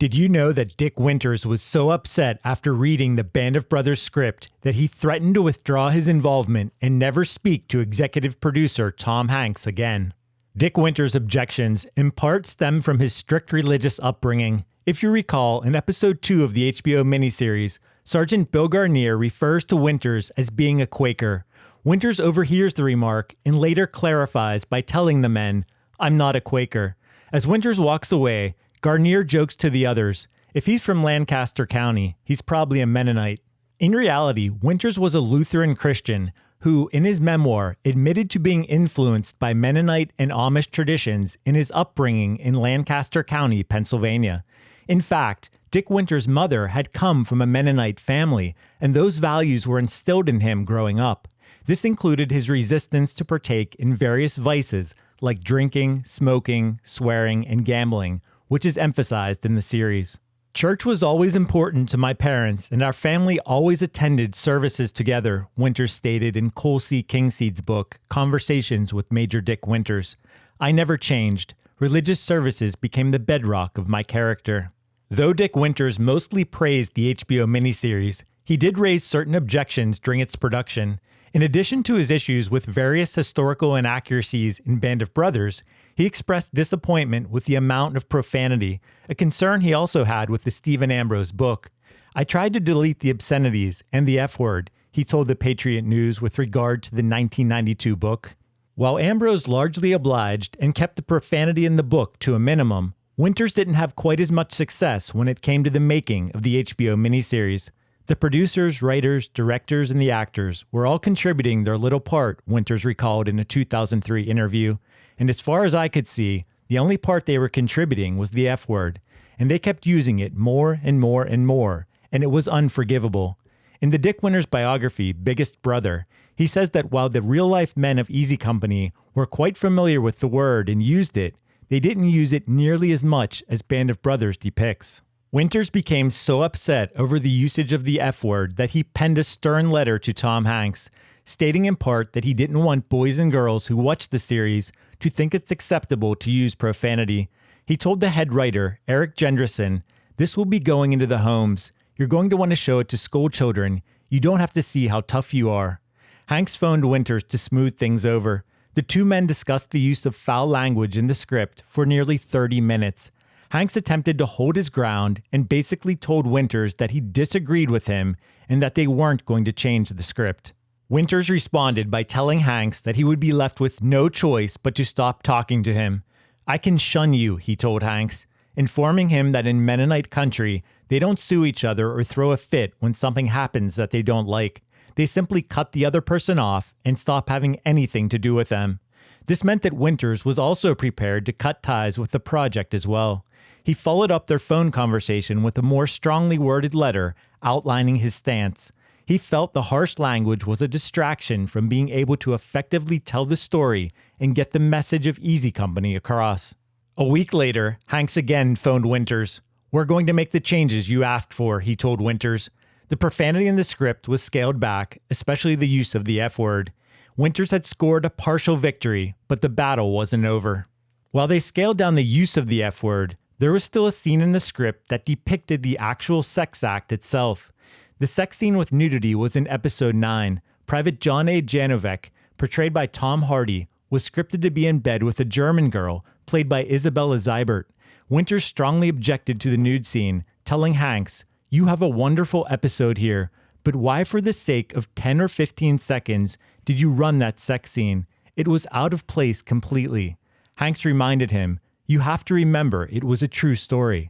Did you know that Dick Winters was so upset after reading the Band of Brothers script that he threatened to withdraw his involvement and never speak to executive producer Tom Hanks again? Dick Winters' objections in part stem from his strict religious upbringing. If you recall, in episode 2 of the HBO miniseries, Sergeant Bill Garnier refers to Winters as being a Quaker. Winters overhears the remark and later clarifies by telling the men, "I'm not a Quaker." As Winters walks away, Garnier jokes to the others, if he's from Lancaster County, he's probably a Mennonite. In reality, Winters was a Lutheran Christian who, in his memoir, admitted to being influenced by Mennonite and Amish traditions in his upbringing in Lancaster County, Pennsylvania. In fact, Dick Winters' mother had come from a Mennonite family, and those values were instilled in him growing up. This included his resistance to partake in various vices like drinking, smoking, swearing, and gambling, which is emphasized in the series. Church was always important to my parents, and our family always attended services together, Winters stated in Cole C. Kingseed's book, Conversations with Major Dick Winters. I never changed. Religious services became the bedrock of my character. Though Dick Winters mostly praised the HBO miniseries, he did raise certain objections during its production. In addition to his issues with various historical inaccuracies in Band of Brothers, he expressed disappointment with the amount of profanity, a concern he also had with the Stephen Ambrose book. I tried to delete the obscenities and the F-word, he told the Patriot News with regard to the 1992 book. While Ambrose largely obliged and kept the profanity in the book to a minimum, Winters didn't have quite as much success when it came to the making of the HBO miniseries. The producers, writers, directors, and the actors were all contributing their little part, Winters recalled in a 2003 interview. And as far as I could see, the only part they were contributing was the F-word, and they kept using it more and more and more, and it was unforgivable. In the Dick Winters biography, Biggest Brother, he says that while the real-life men of Easy Company were quite familiar with the word and used it, they didn't use it nearly as much as Band of Brothers depicts. Winters became so upset over the usage of the F-word that he penned a stern letter to Tom Hanks, stating in part that he didn't want boys and girls who watched the series to think it's acceptable to use profanity. He told the head writer, Eric Jendresen, "This will be going into the homes. You're going to want to show it to school children. You don't have to see how tough you are." Hanks phoned Winters to smooth things over. The two men discussed the use of foul language in the script for nearly 30 minutes. Hanks attempted to hold his ground and basically told Winters that he disagreed with him and that they weren't going to change the script. Winters responded by telling Hanks that he would be left with no choice but to stop talking to him. "I can shun you," he told Hanks, informing him that in Mennonite country, they don't sue each other or throw a fit when something happens that they don't like. They simply cut the other person off and stop having anything to do with them. This meant that Winters was also prepared to cut ties with the project as well. He followed up their phone conversation with a more strongly worded letter outlining his stance. He felt the harsh language was a distraction from being able to effectively tell the story and get the message of Easy Company across. A week later, Hanks again phoned Winters. "We're going to make the changes you asked for," he told Winters. The profanity in the script was scaled back, especially the use of the F-word. Winters had scored a partial victory, but the battle wasn't over. While they scaled down the use of the F-word, there was still a scene in the script that depicted the actual sex act itself. The sex scene with nudity was in episode 9. Private John A. Janovic, portrayed by Tom Hardy, was scripted to be in bed with a German girl, played by Isabella Seibert. Winters strongly objected to the nude scene, telling Hanks, "You have a wonderful episode here, but why for the sake of 10 or 15 seconds did you run that sex scene? It was out of place completely." Hanks reminded him, "You have to remember it was a true story."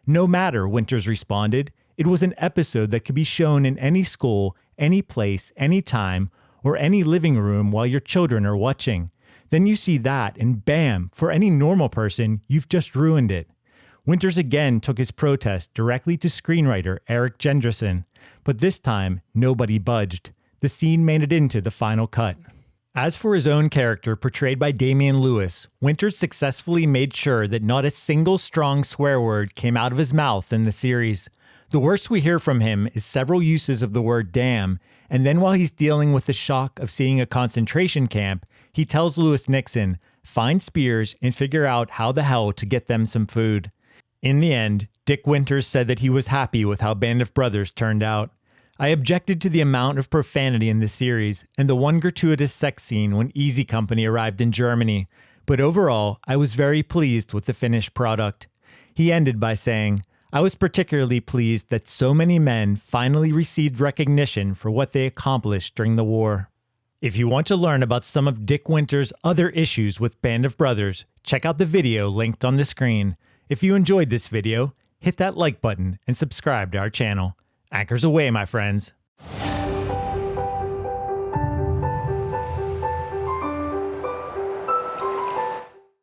"No matter," Winters responded. "It was an episode that could be shown in any school, any place, any time, or any living room while your children are watching. Then you see that, and bam, for any normal person, you've just ruined it." Winters again took his protest directly to screenwriter Eric Jendresen, but this time, nobody budged. The scene made it into the final cut. As for his own character, portrayed by Damian Lewis, Winters successfully made sure that not a single strong swear word came out of his mouth in the series. The worst we hear from him is several uses of the word damn, and then while he's dealing with the shock of seeing a concentration camp, he tells Lewis Nixon, "Find Spears and figure out how the hell to get them some food." In the end, Dick Winters said that he was happy with how Band of Brothers turned out. I objected to the amount of profanity in the series and the one gratuitous sex scene when Easy Company arrived in Germany, but overall, I was very pleased with the finished product. He ended by saying, "I was particularly pleased that so many men finally received recognition for what they accomplished during the war." If you want to learn about some of Dick Winters' other issues with Band of Brothers, check out the video linked on the screen. If you enjoyed this video, hit that like button and subscribe to our channel. Anchors away, my friends.